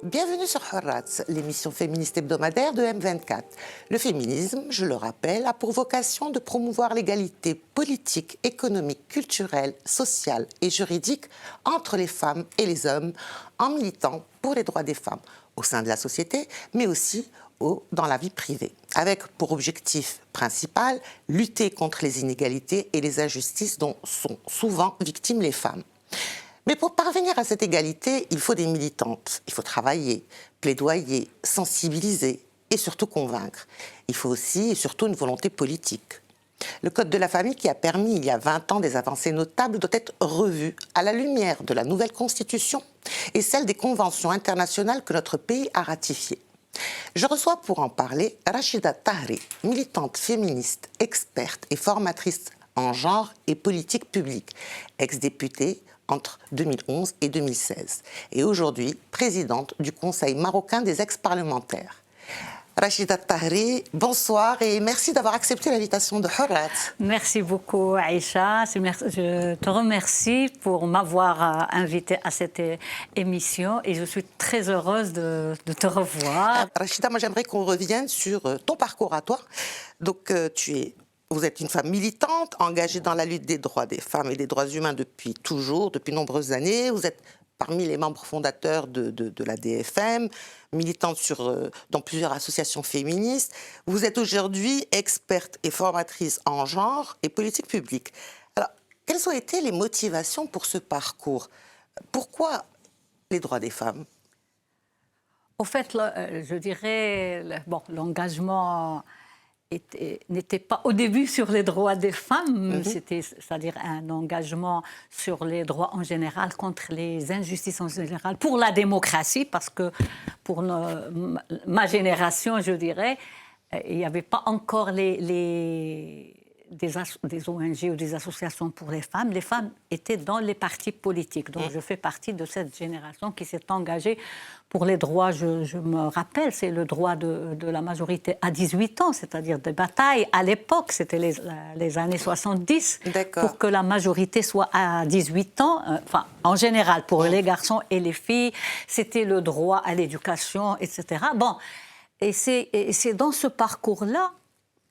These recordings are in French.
Bienvenue sur Horat, l'émission féministe hebdomadaire de M24. Le féminisme, je le rappelle, a pour vocation de promouvoir l'égalité politique, économique, culturelle, sociale et juridique entre les femmes et les hommes en militant pour les droits des femmes au sein de la société, mais aussi dans la vie privée, avec pour objectif principal lutter contre les inégalités et les injustices dont sont souvent victimes les femmes. Mais pour parvenir à cette égalité, il faut des militantes. Il faut travailler, plaidoyer, sensibiliser et surtout convaincre. Il faut aussi et surtout une volonté politique. Le Code de la famille, qui a permis il y a 20 ans des avancées notables, doit être revu à la lumière de la nouvelle Constitution et celle des conventions internationales que notre pays a ratifiées. Je reçois pour en parler Rachida Tahri, militante féministe, experte et formatrice en genre et politique publique, ex-députée entre 2011 et 2016, et aujourd'hui présidente du Conseil marocain des ex-parlementaires. Rachida Tahri, bonsoir et merci d'avoir accepté l'invitation de Horat. Merci beaucoup Aïcha, je te remercie pour m'avoir invitée à cette émission et je suis très heureuse de te revoir. Rachida, moi j'aimerais qu'on revienne sur ton parcours à toi. Donc vous êtes une femme militante, engagée dans la lutte des droits des femmes et des droits humains depuis toujours, depuis nombreuses années. Vous êtes parmi les membres fondateurs de la DFM, militante dans plusieurs associations féministes. Vous êtes aujourd'hui experte et formatrice en genre et politique publique. Alors, quelles ont été les motivations pour ce parcours? Pourquoi les droits des femmes? Au fait, je dirais, l'engagement n'était pas au début sur les droits des femmes, c'est-à-dire un engagement sur les droits en général, contre les injustices en général, pour la démocratie, parce que pour ma génération, je dirais, il n'y avait pas encore des ONG ou des associations pour les femmes. Les femmes étaient dans les partis politiques. Donc, je fais partie de cette génération qui s'est engagée pour les droits. Je me rappelle, c'est le droit de la majorité à 18 ans, c'est-à-dire des batailles. À l'époque, c'était les années 70, pour que la majorité soit à 18 ans. Enfin, en général, pour les garçons et les filles, c'était le droit à l'éducation, etc. Bon, et c'est dans ce parcours-là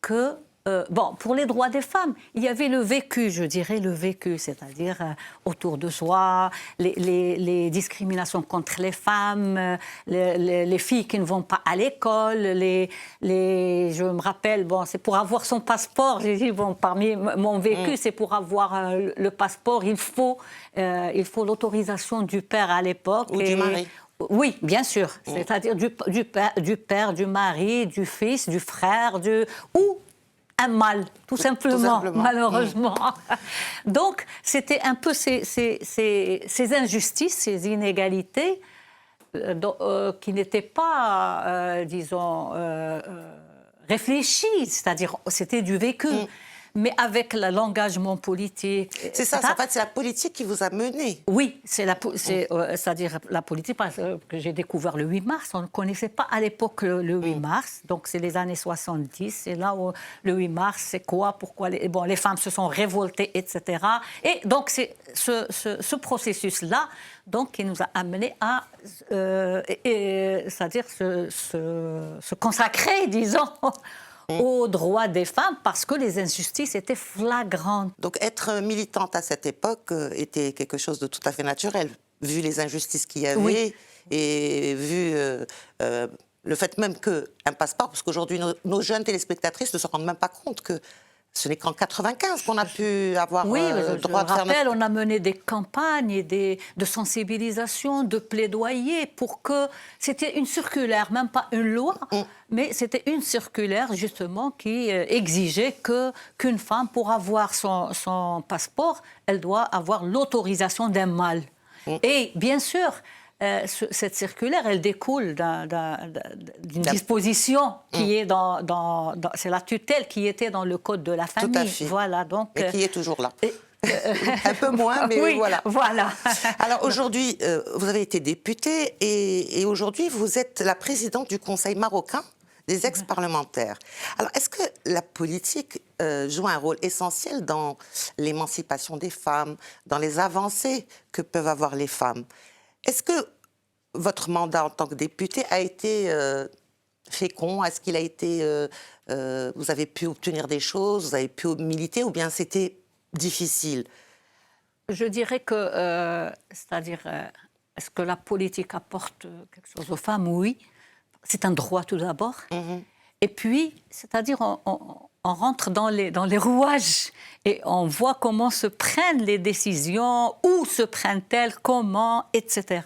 que pour les droits des femmes, il y avait le vécu, je dirais le vécu, c'est-à-dire autour de soi, les discriminations contre les femmes, les filles qui ne vont pas à l'école, je me rappelle, c'est pour avoir son passeport, j'ai dit, parmi mon vécu, c'est pour avoir le passeport, il faut l'autorisation du père à l'époque. Ou du mari. Oui, bien sûr, c'est-à-dire du père, du mari, du fils, du frère, ou un mal, tout simplement. Malheureusement. Donc, c'était un peu ces injustices, ces inégalités qui n'étaient pas, disons, réfléchies, c'est-à-dire c'était du vécu. Mais avec l'engagement politique... C'est ça, en fait, c'est la politique qui vous a mené. Oui, c'est-à-dire la politique, parce que j'ai découvert le 8 mars. On ne connaissait pas à l'époque le 8 mars, donc c'est les années 70. C'est là où le 8 mars, c'est quoi, pourquoi les femmes se sont révoltées, etc. Et donc c'est ce processus-là qui nous a amenés à c'est-à-dire se consacrer, disons, aux droits des femmes, parce que les injustices étaient flagrantes. Donc être militante à cette époque était quelque chose de tout à fait naturel, vu les injustices qu'il y avait, et vu le fait même qu'un passeport, parce qu'aujourd'hui nos jeunes téléspectatrices ne se rendent même pas compte que ce n'est qu'en 95 qu'on a pu avoir le droit de faire... Oui, je me rappelle, on a mené des campagnes de sensibilisation, de plaidoyer pour que... C'était une circulaire, même pas une loi, mais c'était une circulaire, justement, qui exigeait qu'une femme, pour avoir son passeport, elle doit avoir l'autorisation d'un mâle. Et bien sûr... cette circulaire, elle découle d'une disposition qui est c'est la tutelle qui était dans le Code de la famille. Tout à fait. Voilà, donc, et qui est toujours là. Un peu moins, mais oui, voilà. Alors aujourd'hui, vous avez été députée et aujourd'hui, vous êtes la présidente du Conseil marocain des ex-parlementaires. Alors, est-ce que la politique joue un rôle essentiel dans l'émancipation des femmes, dans les avancées que peuvent avoir les femmes? Est-ce que votre mandat en tant que député a été fécond? Est-ce qu'il a été... vous avez pu obtenir des choses, vous avez pu militer, ou bien c'était difficile? Je dirais que, c'est-à-dire, est-ce que la politique apporte quelque chose aux femmes? Oui. C'est un droit tout d'abord. Et puis, c'est-à-dire, on rentre dans les rouages et on voit comment se prennent les décisions, où se prennent-elles, comment, etc.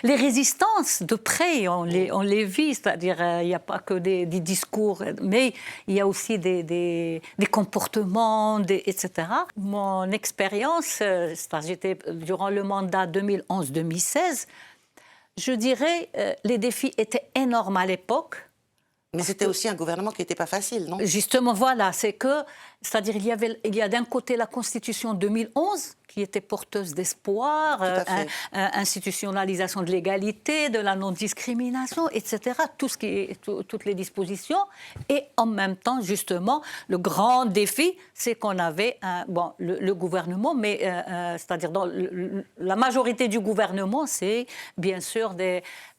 Les résistances de près, on les vit, c'est-à-dire, il n'y a pas que des discours, mais il y a aussi des comportements, etc. Mon expérience, c'est-à-dire, j'étais durant le mandat 2011-2016, je dirais, les défis étaient énormes à l'époque. Mais c'était aussi un gouvernement qui n'était pas facile, non? Justement, voilà, c'est-à-dire il y a d'un côté la Constitution 2011, qui était porteuse d'espoir, institutionnalisation de l'égalité, de la non-discrimination, etc., toutes les dispositions. Et en même temps, justement, le grand défi, c'est qu'on avait le gouvernement, mais c'est-à-dire la majorité du gouvernement, c'est bien sûr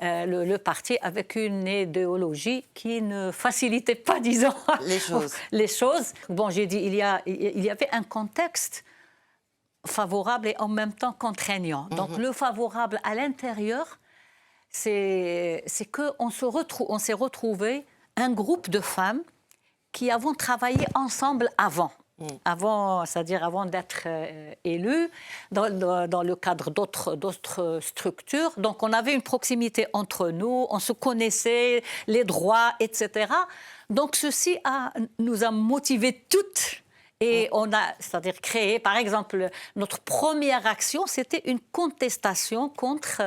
le parti avec une idéologie qui ne facilitait pas, disons, les choses. Bon, j'ai dit, il y avait un contexte favorable et en même temps contraignant. Donc le favorable à l'intérieur, c'est qu'on s'est retrouvés un groupe de femmes qui avons travaillé ensemble c'est-à-dire avant d'être élues, dans le cadre d'autres structures. Donc on avait une proximité entre nous, on se connaissait, les droits, etc. Donc ceci nous a motivées toutes. Et on a, c'est-à-dire créé, par exemple, notre première action, c'était une contestation contre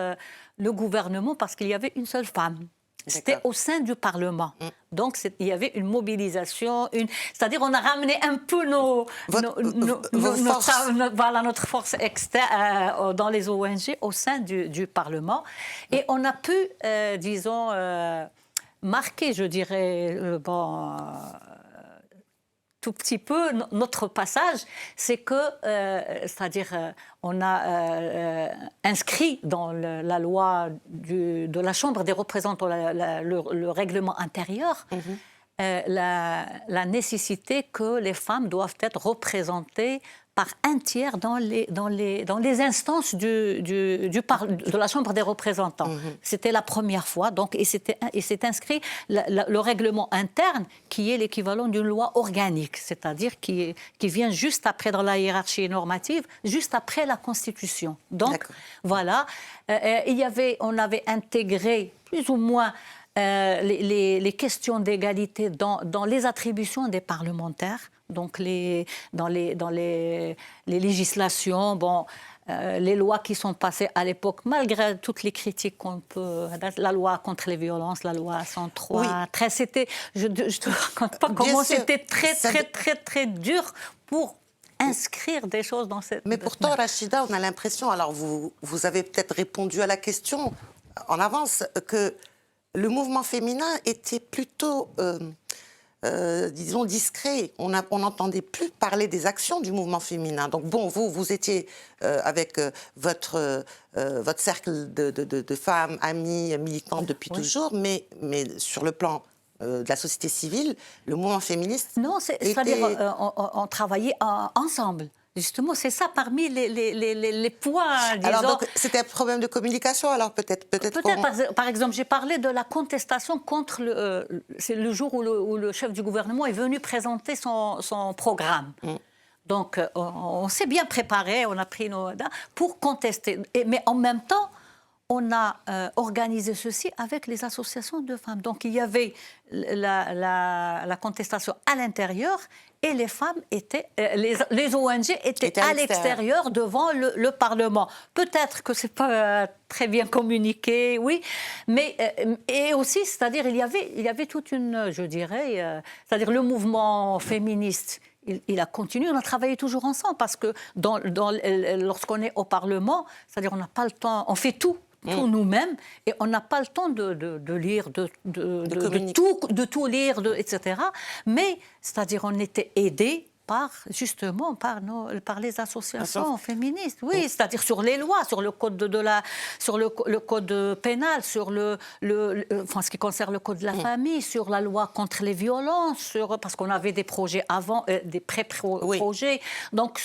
le gouvernement parce qu'il y avait une seule femme. C'était au sein du Parlement. Donc, il y avait une mobilisation, c'est-à-dire on a ramené un peu notre force externe dans les ONG au sein du Parlement. Et on a pu, disons, marquer, je dirais, tout petit peu notre passage, c'est que, c'est-à-dire, on a inscrit dans la loi de la Chambre des représentants, le règlement intérieur, la nécessité que les femmes doivent être représentées par un tiers dans les instances de la Chambre des représentants. C'était la première fois, donc, et c'est inscrit le règlement interne qui est l'équivalent d'une loi organique, c'est-à-dire qui vient juste après dans la hiérarchie normative, juste après la Constitution. Donc, voilà, on avait intégré plus ou moins les questions d'égalité dans les attributions des parlementaires. Donc, dans les législations, les lois qui sont passées à l'époque, malgré toutes les critiques qu'on peut... La loi contre les violences, la loi 103, je ne te raconte pas comment c'était très dur pour inscrire des choses dans cette... Mais pourtant, Rachida, on a l'impression, alors vous avez peut-être répondu à la question en avance, que le mouvement féminin était plutôt... disons, discret. On n'entendait plus parler des actions du mouvement féminin. Donc bon, vous étiez avec votre cercle de femmes, amies, militantes depuis toujours, mais sur le plan de la société civile, le mouvement féministe... Non, c'est-à-dire on travaillait ensemble. Justement, c'est ça parmi les points, disons... Alors donc, c'était un problème de communication, alors peut-être par exemple, j'ai parlé de la contestation contre c'est le jour où le chef du gouvernement est venu présenter son programme. Donc, on s'est bien préparé, on a pris pour contester. Mais en même temps, on a organisé ceci avec les associations de femmes. Donc, il y avait la contestation à l'intérieur et les femmes étaient, les ONG étaient à l'extérieur devant le Parlement. Peut-être que c'est pas très bien communiqué, oui, mais et aussi, c'est-à-dire il y avait toute une, je dirais, c'est-à-dire le mouvement féministe. Il a continué, on a travaillé toujours ensemble parce que lorsqu'on est au Parlement, c'est-à-dire on n'a pas le temps, on fait tout nous-mêmes et on n'a pas le temps de lire, de tout lire, etc. Mais, c'est-à-dire, on était aidés justement par les associations féministes. Oui, c'est-à-dire sur les lois, sur le code le code pénal, sur enfin, ce qui concerne le code de la famille, sur la loi contre les violences, parce qu'on avait des projets avant, des pré-projets. Donc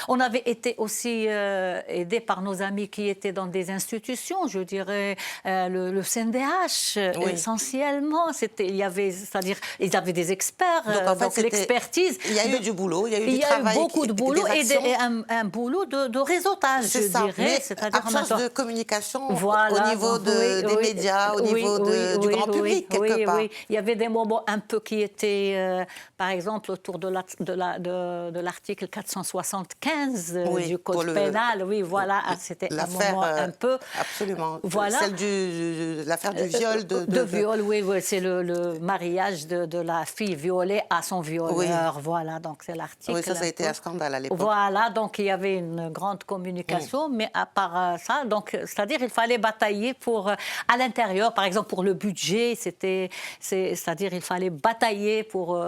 on avait été aussi aidés par nos amis qui étaient dans des institutions, je dirais le CNDH essentiellement. C'est-à-dire ils avaient des experts, donc l'expertise. Il y a eu du boulot, il y a eu du travail. Il y a eu beaucoup de boulot et un boulot de réseautage, je dirais. C'est-à-dire absence de communication au niveau des médias, au niveau du grand public, quelque part. Oui, il y avait des moments un peu qui étaient, par exemple, autour de l'article 475 du Code pénal. Oui, voilà, c'était un moment un peu... Absolument. Voilà. Celle l'affaire du viol. De viol, oui, c'est le mariage de la fille violée à son violeur. Voilà, donc c'est l'article. Oui, ça a été un scandale à l'époque. Voilà, donc il y avait une grande communication, mais à part ça, donc, c'est-à-dire il fallait batailler à l'intérieur, par exemple pour le budget, c'est-à-dire il fallait batailler pour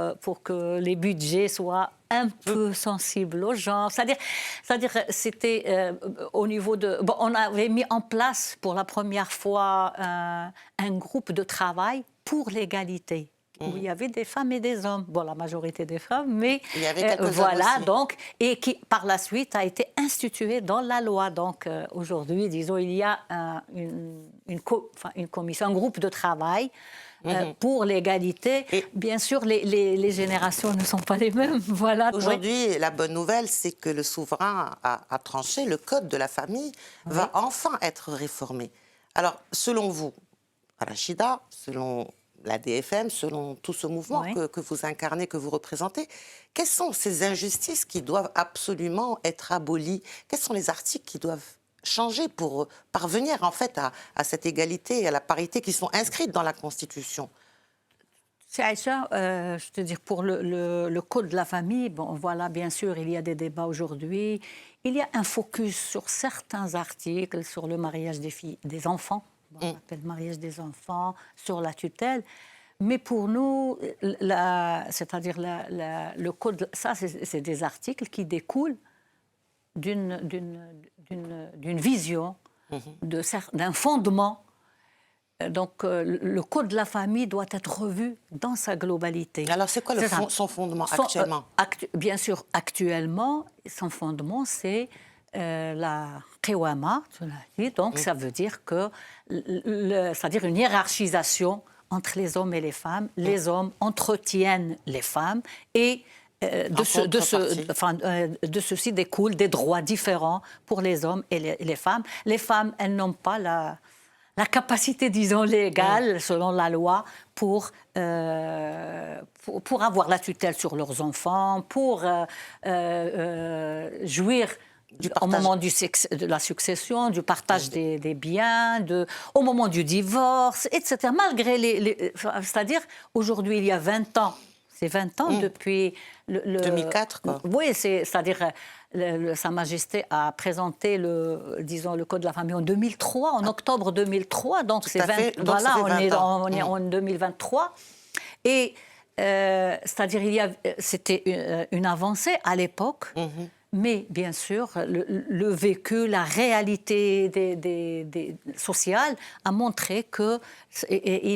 que les budgets soient un peu sensibles aux gens. C'est-à-dire c'était au niveau de... Bon, on avait mis en place pour la première fois un groupe de travail pour l'égalité. Où il y avait des femmes et des hommes. Bon, la majorité des femmes, mais il y avait quelques voilà, hommes aussi. donc, et qui, par la suite, a été institué dans la loi. Donc, aujourd'hui, disons, il y a une commission, un groupe de travail pour l'égalité. Et bien sûr, les générations ne sont pas les mêmes. Voilà. Aujourd'hui, la bonne nouvelle, c'est que le souverain a tranché. Le code de la famille va enfin être réformé. Alors, selon vous, Rachida, selon la DFM, selon tout ce mouvement que vous incarnez, que vous représentez, quelles sont ces injustices qui doivent absolument être abolies? Quels sont les articles qui doivent changer pour parvenir en fait à cette égalité et à la parité qui sont inscrites dans la Constitution? C'est Aïcha, je te dis, pour le code de la famille, bon, voilà, bien sûr, il y a des débats aujourd'hui. Il y a un focus sur certains articles, sur le mariage des enfants. On appelle mariage des enfants, sur la tutelle. Mais pour nous, c'est-à-dire le code, ça, c'est des articles qui découlent d'une vision, d'un fondement. Donc, le code de la famille doit être revu dans sa globalité. Alors, c'est quoi son fondement actuellement? Bien sûr, actuellement, son fondement, c'est la Qewama, donc ça veut dire que, c'est-à-dire une hiérarchisation entre les hommes et les femmes. Les hommes entretiennent les femmes et de ceci découlent des droits différents pour les hommes et les femmes. Les femmes, elles n'ont pas la capacité, disons, légale, selon la loi, pour avoir la tutelle sur leurs enfants, pour jouir au moment de la succession, du partage des biens, au moment du divorce, etc. Malgré c'est-à-dire, aujourd'hui, il y a 20 ans, c'est 20 ans depuis... 2004, quoi. Oui, c'est-à-dire... Sa Majesté a présenté le Code de la famille en 2003, en octobre 2003, donc c'est 20, voilà, on est en 2023. Et c'est-à-dire, c'était une avancée à l'époque, mais bien sûr, le vécu, la réalité sociale a montré qu'il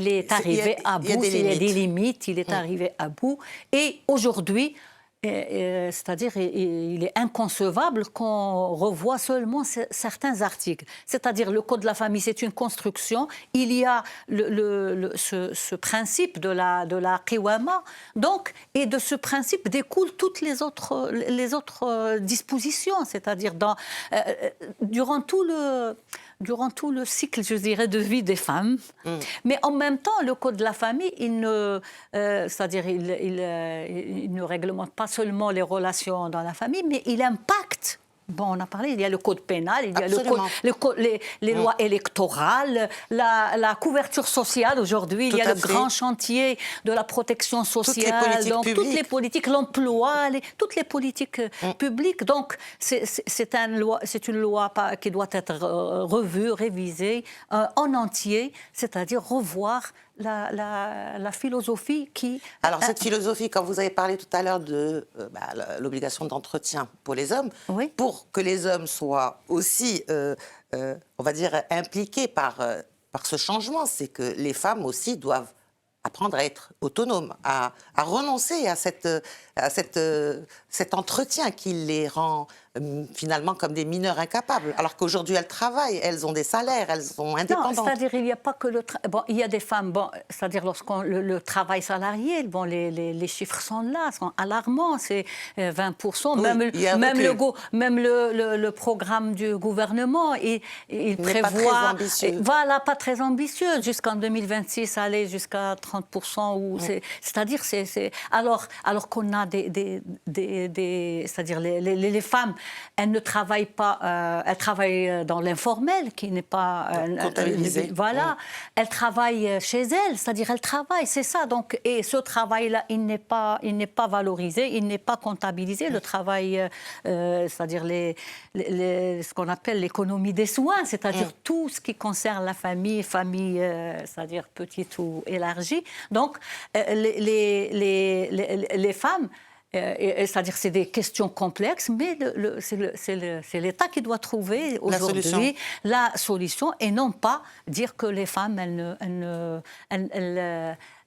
est arrivé à bout, il y a des limites, il est arrivé à bout. Et aujourd'hui, c'est-à-dire, il est inconcevable qu'on revoie seulement certains articles. C'est-à-dire, le Code de la famille, c'est une construction. Il y a ce principe de la Qewama. Donc, et de ce principe découlent toutes les autres dispositions. C'est-à-dire, durant tout le cycle, je dirais, de vie des femmes. Mais en même temps, le Code de la famille, c'est-à-dire, il ne réglemente pas seulement les relations dans la famille, mais il impacte. Bon, on a parlé, il y a le code pénal, il y a les lois électorales, la couverture sociale aujourd'hui, il y a le grand chantier de la protection sociale, toutes les politiques, l'emploi, toutes les politiques publiques. Donc, c'est une loi qui doit être revue, révisée en entier, c'est-à-dire revoir la philosophie qui... Alors, cette philosophie, quand vous avez parlé tout à l'heure de l'obligation d'entretien pour les hommes, Oui. pour que les hommes soient aussi, on va dire, impliqués par ce changement, c'est que les femmes aussi doivent apprendre à être autonomes, à renoncer à cet entretien qui les rend finalement comme des mineurs incapables. Alors qu'aujourd'hui, elles travaillent, elles ont des salaires, elles sont indépendantes. Non, c'est-à-dire il n'y a pas que bon, il y a des femmes, bon, c'est-à-dire lorsqu'on le travail salarié, bon, les chiffres sont là, sont alarmants, c'est 20%, Oui, même le programme du gouvernement, il prévoit... Pas très ambitieux. Voilà, pas très ambitieux, jusqu'en 2026, aller jusqu'à 30%, c'est-à-dire, alors qu'on a c'est-à-dire les femmes, elles ne travaillent pas, elles travaillent dans l'informel, qui n'est pas... comptabilisé. Voilà, elles travaillent chez elles, c'est-à-dire elles travaillent, c'est ça. Donc, et ce travail-là, il n'est pas valorisé, il n'est pas comptabilisé. Le travail, c'est-à-dire ce qu'on appelle l'économie des soins, c'est-à-dire tout ce qui concerne la famille, c'est-à-dire petite ou élargie. Donc, les femmes... c'est-à-dire c'est des questions complexes, mais c'est l'État qui doit trouver aujourd'hui la solution et non pas dire que les femmes,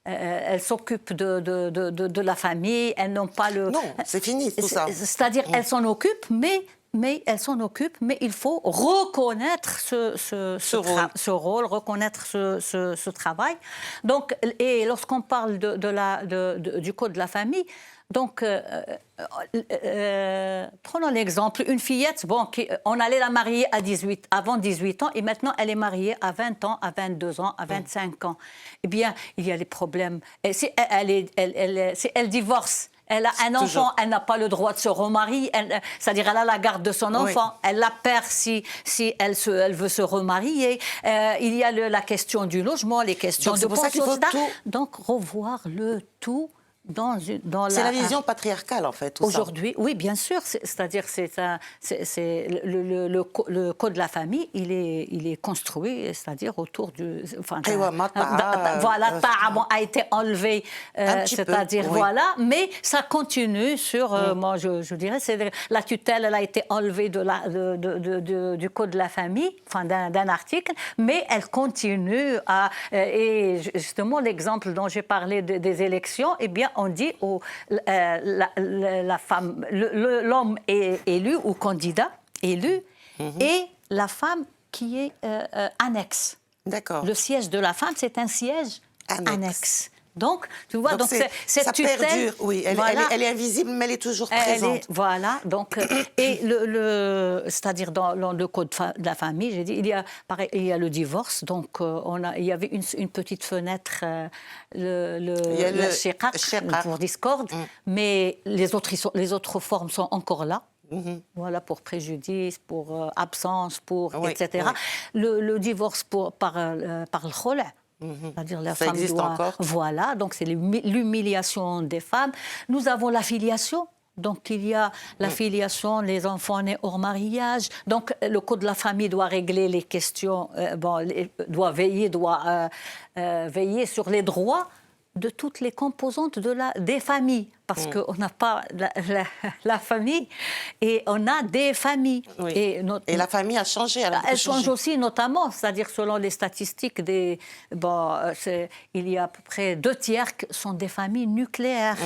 elles s'occupent de la famille, elles n'ont pas le... Non, c'est fini tout ça. C'est-à-dire elles s'en occupent, mais elles s'en occupent, mais il faut reconnaître ce rôle, reconnaître ce travail. Donc, et lorsqu'on parle du code de la famille, donc, prenons l'exemple, une fillette, bon, on allait la marier avant 18 ans et maintenant elle est mariée à 20 ans, à 22 ans, à 25 ans. Eh bien, il y a des problèmes. Et si elle divorce, elle a un enfant, elle n'a pas le droit de se remarier, c'est-à-dire elle a la garde de son enfant, elle la perd si elle veut se remarier. Il y a la question du logement, les questions de pension, etc. Donc, revoir le tout. C'est la vision patriarcale, en fait, aujourd'hui, oui, bien sûr. C'est-à-dire, le code de la famille, il est construit, c'est-à-dire autour du... Voilà, a été enlevé, c'est-à-dire, voilà, mais ça continue sur... moi, je dirais, la tutelle, elle a été enlevée du code de la famille, enfin, d'un article, mais elle continue à... et justement, l'exemple dont j'ai parlé des élections, eh bien, on dit la femme, l'homme est élu ou candidat élu, et la femme qui est annexe. D'accord. Le siège de la femme, c'est un siège annexe. Donc, tu vois, donc cette ça tutelle, perdure, oui, elle est invisible, mais elle est toujours présente. Voilà, donc, et c'est-à-dire dans le code de la famille, j'ai dit, il y a le divorce, donc il y avait une petite fenêtre, le shiqaq pour discorde, mais les autres formes sont encore là. Voilà, pour préjudice, pour absence, etc. Oui. Le divorce par le khol'. C'est-à-dire la femme existe encore. Voilà, donc c'est l'humiliation des femmes. Nous avons la filiation. Donc il y a la filiation, les enfants nés hors mariage. Donc le code de la famille doit régler les questions, doit veiller sur les droits de toutes les composantes des familles. Parce qu'on n'a pas la famille et on a des familles. Oui. Et la famille a changé. Elle change aussi, notamment, c'est-à-dire selon les statistiques, il y a à peu près 2/3 qui sont des familles nucléaires.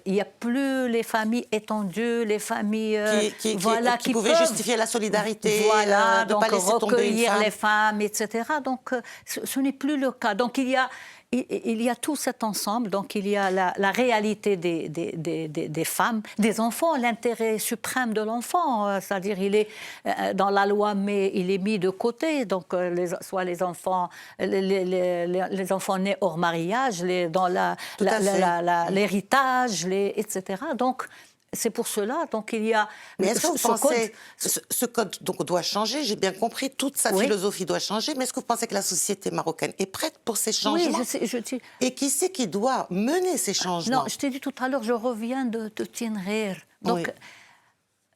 Il n'y a plus les familles étendues, les familles qui pouvaient justifier la solidarité, voilà, de donc pas laisser tomber une femme. recueillir les femmes, etc. Donc ce n'est plus le cas. Donc il y a tout cet ensemble, donc il y a la réalité des femmes, des enfants, l'intérêt suprême de l'enfant, c'est-à-dire il est dans la loi, mais il est mis de côté, donc soit les enfants nés hors mariage, dans l'héritage, etc. Donc c'est pour cela, donc il y a... Mais est-ce que vous pensez ce code doit changer? J'ai bien compris, toute sa philosophie doit changer, mais est-ce que vous pensez que la société marocaine est prête pour ces changements? Oui, Et qui c'est qui doit mener ces changements? Non, je t'ai dit tout à l'heure, je reviens de Tinrir. Donc,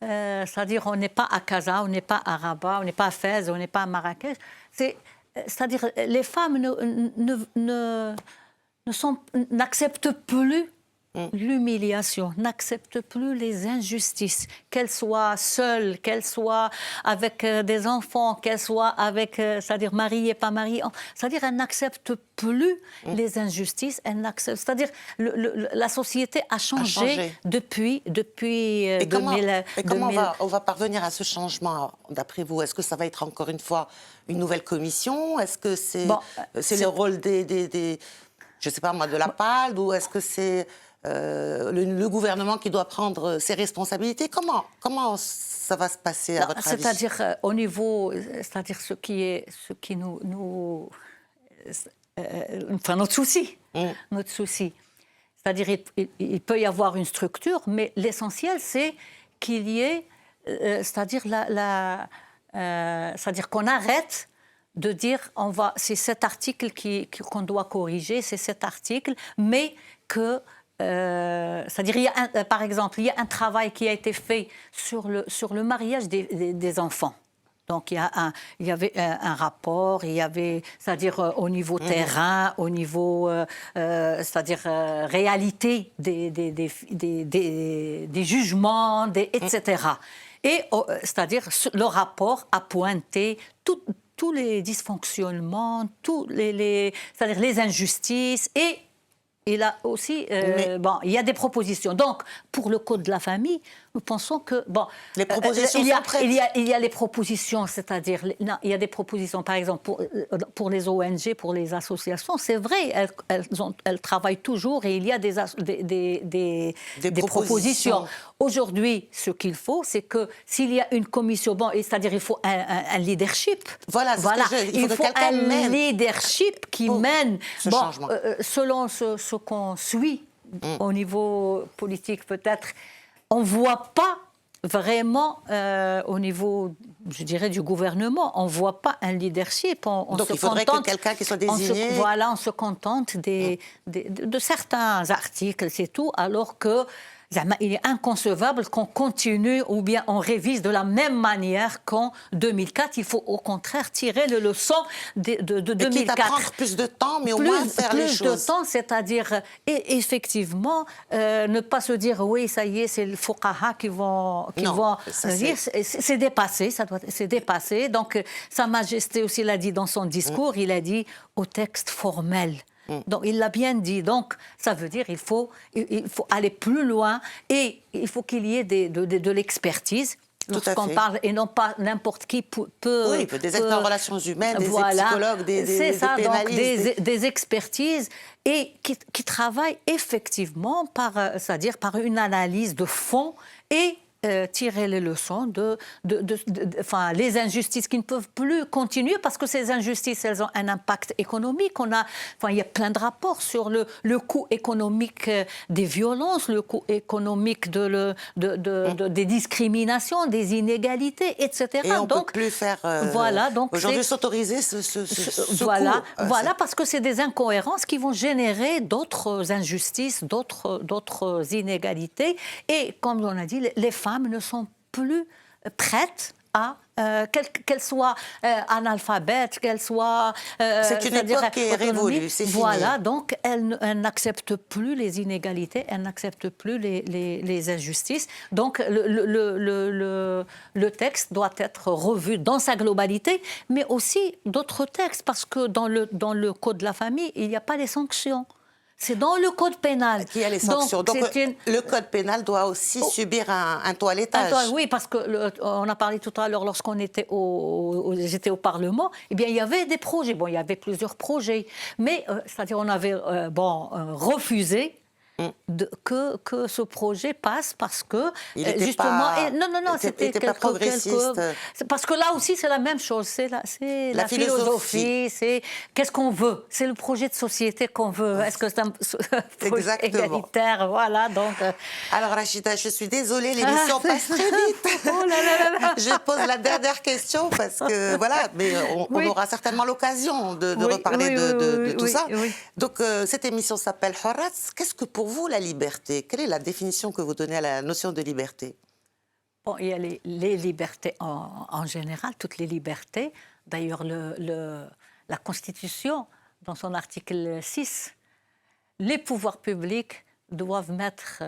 c'est-à-dire on n'est pas à Casa, on n'est pas à Rabat, on n'est pas à Fès, on n'est pas à Marrakech. c'est-à-dire les femmes n'acceptent plus l'humiliation, n'acceptent plus les injustices, qu'elles soient seules, qu'elles soient avec des enfants, qu'elles soient avec, c'est-à-dire mariées, pas mariées, c'est-à-dire elles n'acceptent plus les injustices, c'est-à-dire la société a changé depuis Et comment, 2000. on va parvenir à ce changement, d'après vous? Est-ce que ça va être encore une fois une nouvelle commission? Est-ce que c'est le rôle je ne sais pas moi, de la PALD, ou est-ce que c'est le gouvernement qui doit prendre ses responsabilités? Comment ça va se passer à votre avis? C'est-à-dire au niveau, c'est-à-dire ce qui enfin notre souci, C'est-à-dire il peut y avoir une structure, mais l'essentiel c'est qu'il y ait, c'est-à-dire c'est-à-dire qu'on arrête de dire c'est cet article qu'on doit corriger, c'est cet article, mais que c'est-à-dire, par exemple, il y a un travail qui a été fait sur le mariage des enfants. Donc, il y avait un rapport, il y avait, c'est-à-dire au niveau terrain, au niveau, c'est-à-dire réalité des jugements, etc. Et, c'est-à-dire, le rapport a pointé tous les dysfonctionnements, c'est-à-dire les injustices, et il a aussi, il y a des propositions. Donc, pour le Code de la famille, nous pensons que les propositions sont prêtes. Il y a les propositions, c'est-à-dire il y a des propositions, par exemple pour les ONG, pour les associations. C'est vrai, elles travaillent toujours, et il y a des propositions. Aujourd'hui, ce qu'il faut, c'est que s'il y a une commission, c'est-à-dire il faut un leadership. Voilà. Il faut un leadership qui mène ce changement. Selon ce qu'on suit au niveau politique, peut-être. On ne voit pas vraiment, au niveau, je dirais, du gouvernement, on ne voit pas un leadership. Donc il faudrait que quelqu'un qui soit désigné... On se contente de certains articles, c'est tout, alors que il est inconcevable qu'on continue ou bien on révise de la même manière qu'en 2004. Il faut au contraire tirer les leçons de 2004. Et quitte à prendre plus de temps, mais au moins faire les choses. Plus de temps, c'est-à-dire, et effectivement, ne pas se dire, oui, ça y est, c'est le fuqaha qui vont dire, c'est dépassé, c'est dépassé. Donc, Sa Majesté aussi l'a dit dans son discours, il a dit au texte formel. Donc, il l'a bien dit. Donc, ça veut dire qu'il faut aller plus loin, et il faut qu'il y ait de l'expertise lorsqu'on parle, et non pas n'importe qui peut... Oui, des experts en relations humaines, des psychologues, des pénalistes. Donc des expertises, et qui travaillent effectivement c'est-à-dire par une analyse de fond, et tirer les leçons les injustices qui ne peuvent plus continuer, parce que ces injustices, elles ont un impact économique. Il y a plein de rapports sur le coût économique des violences, le coût économique des discriminations, des inégalités, etc. Et on ne peut plus faire aujourd'hui s'autoriser ce coût. Voilà, parce que c'est des incohérences qui vont générer d'autres injustices, d'autres inégalités. Et comme on a dit, les femmes ne sont plus prêtes à qu'elles soient analphabètes, qu'elles soient... c'est une époque qui est révolue, c'est fini. Voilà, donc elles n'acceptent plus les inégalités, elles n'acceptent plus les injustices. Donc le texte doit être revu dans sa globalité, mais aussi d'autres textes, parce que dans le Code de la famille, il n'y a pas les sanctions. C'est dans le code pénal. Qui a les sanctions. Donc le code pénal doit aussi subir un toilettage. Oui, parce qu'on a parlé tout à l'heure, lorsqu'on était j'étais au Parlement, eh bien, il y avait des projets. Il y avait plusieurs projets. Mais, c'est-à-dire, on avait refusé que ce projet passe, parce que justement c'était pas progressiste. Parce que là aussi c'est la même chose, c'est la philosophie, c'est qu'est-ce qu'on veut, c'est le projet de société qu'on veut. Est-ce que c'est un projet égalitaire? Voilà, donc alors Rachida, je suis désolée, l'émission passe très vite. Oh là. Je pose la dernière question, parce que voilà, mais on aura certainement l'occasion de reparler de tout ça. Donc cette émission s'appelle Horaz. Qu'est-ce que pour vous la liberté? Quelle est la définition que vous donnez à la notion de liberté? Il y a les libertés en général, toutes les libertés. D'ailleurs, la Constitution, dans son article 6, les pouvoirs publics doivent mettre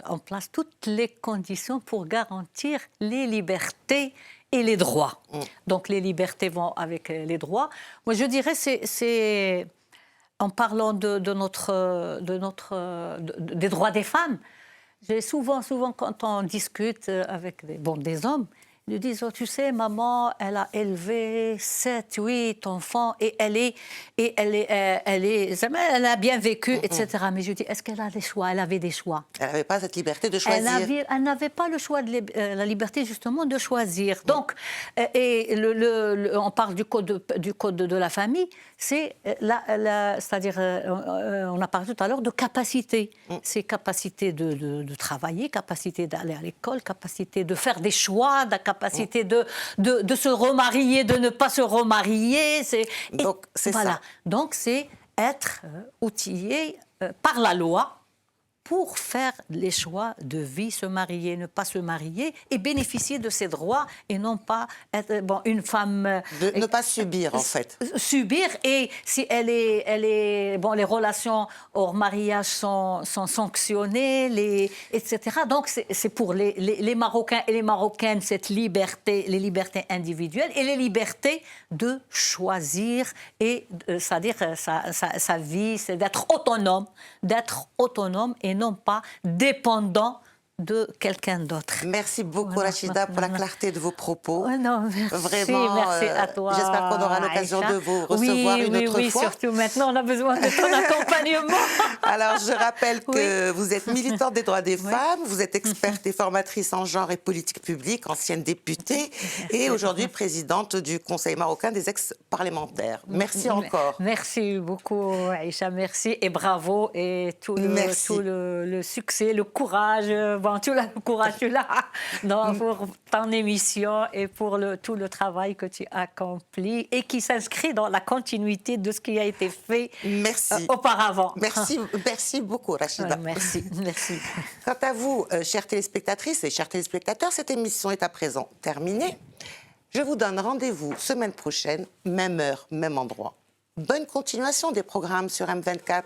en place toutes les conditions pour garantir les libertés et les droits. Donc les libertés vont avec les droits. Moi, je dirais, c'est en parlant des droits des femmes, j'ai souvent, quand on discute avec des hommes, ils nous disent, oh, tu sais, maman, elle a élevé 7, 8 enfants et elle a bien vécu, etc. Mais je dis, est-ce qu'elle a des choix? Elle avait des choix. Elle n'avait pas cette liberté de choisir. Elle n'avait pas le choix, la liberté justement de choisir. Donc, on parle du code de la famille, c'est-à-dire, on a parlé tout à l'heure de capacité. C'est capacité de travailler, capacité d'aller à l'école, capacité de faire des choix, la capacité de se remarier, de ne pas se remarier. Donc, c'est ça. Donc, c'est être outillé par la loi pour faire les choix de vie, se marier, ne pas se marier et bénéficier de ses droits et non pas être une femme... ne pas subir, en fait. Subir, et si les relations hors mariage sont sanctionnées, etc. Donc, c'est pour les Marocains et les Marocaines, cette liberté, les libertés individuelles et les libertés de choisir, et c'est-à-dire sa vie, c'est d'être autonome et non pas dépendant de quelqu'un d'autre. Merci beaucoup, Rachida, pour la clarté de vos propos. Oh non, merci. Vraiment, merci à toi. J'espère qu'on aura l'occasion de vous recevoir une autre fois. Oui, surtout maintenant, on a besoin de ton accompagnement. Alors, je rappelle que vous êtes militante des droits des femmes, vous êtes experte et formatrice en genre et politique publique, ancienne députée, et aujourd'hui présidente du Conseil marocain des ex-parlementaires. Merci encore. Merci beaucoup, Aïcha, merci et bravo, et tout le succès, le courage. Tout le courage tu l'as pour ton émission et pour tout le travail que tu accomplis et qui s'inscrit dans la continuité de ce qui a été fait auparavant. Merci beaucoup, Rachida. Merci. Quant à vous, chères téléspectatrices et chers téléspectateurs, cette émission est à présent terminée. Je vous donne rendez-vous semaine prochaine, même heure, même endroit. Bonne continuation des programmes sur M24.